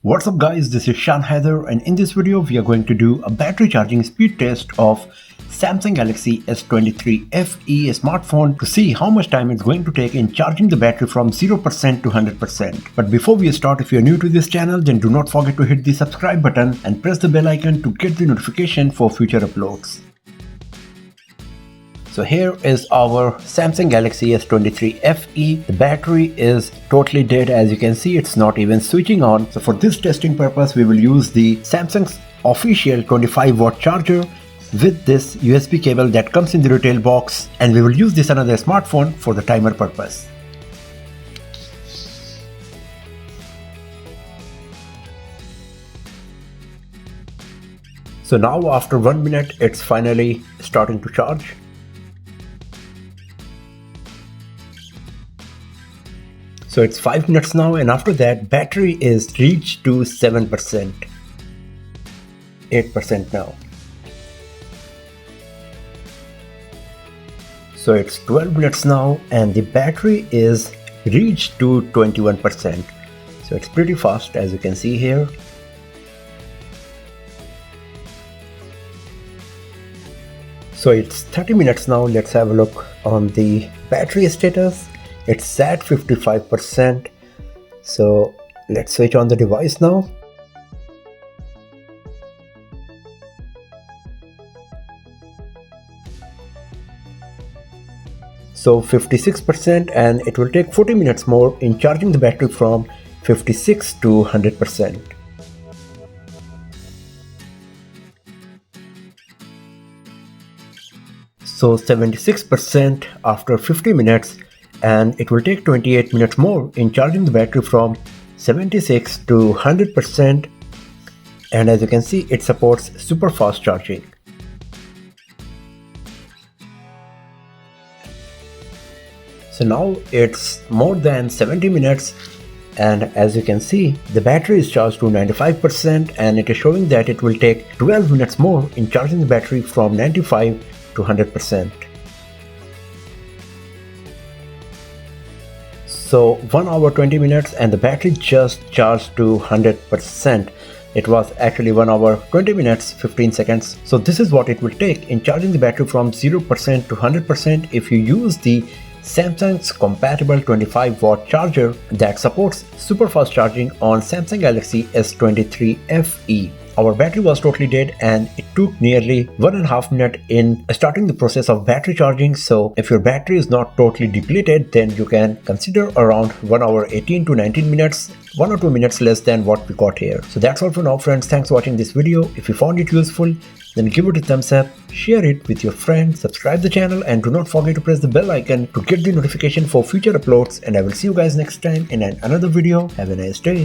What's up guys, this is Shan Haider, and in this video we are going to do a battery charging speed test of Samsung Galaxy S23 FE smartphone to see how much time it's going to take in charging the battery from 0% to 100%. But before we start, if you're new to this channel, then do not forget to hit the subscribe button and press the bell icon to get the notification for future uploads. So here is our Samsung Galaxy S23 FE. The battery is totally dead. As you can see, it's not even switching on. So for this testing purpose, we will use the Samsung's official 25-watt charger with this USB cable that comes in the retail box, and we will use this another smartphone for the timer purpose. So now after 1 minute, it's finally starting to charge. So it's 5 minutes now, and after that battery is reached to 7%, 8% now. So it's 12 minutes now and the battery is reached to 21%. So it's pretty fast, as you can see here. So it's 30 minutes now. Let's have a look on the battery status. It's at 55%. So let's switch on the device now. So 56%, and it will take 40 minutes more in charging the battery from 56 to 100%. So 76% after 50 minutes, and it will take 28 minutes more in charging the battery from 76 to 100%. And as you can see, it supports super fast charging. So now it's more than 70 minutes, and as you can see, the battery is charged to 95%, and it is showing that it will take 12 minutes more in charging the battery from 95 to 100%. So 1 hour 20 minutes and the battery just charged to 100%. It was actually 1 hour 20 minutes 15 seconds. So this is what it will take in charging the battery from 0% to 100% if you use the Samsung's compatible 25-watt charger that supports super fast charging on Samsung Galaxy S23 FE. Our battery was totally dead and it took nearly 1.5 minutes in starting the process of battery charging. So if your battery is not totally depleted, then you can consider around 1 hour 18 to 19 minutes, 1 or 2 minutes less than what we got here. So that's all for now, friends. Thanks for watching this video. If you found it useful, then give it a thumbs up, share it with your friends, subscribe the channel, and do not forget to press the bell icon to get the notification for future uploads. And I will see you guys next time in another video. Have a nice day.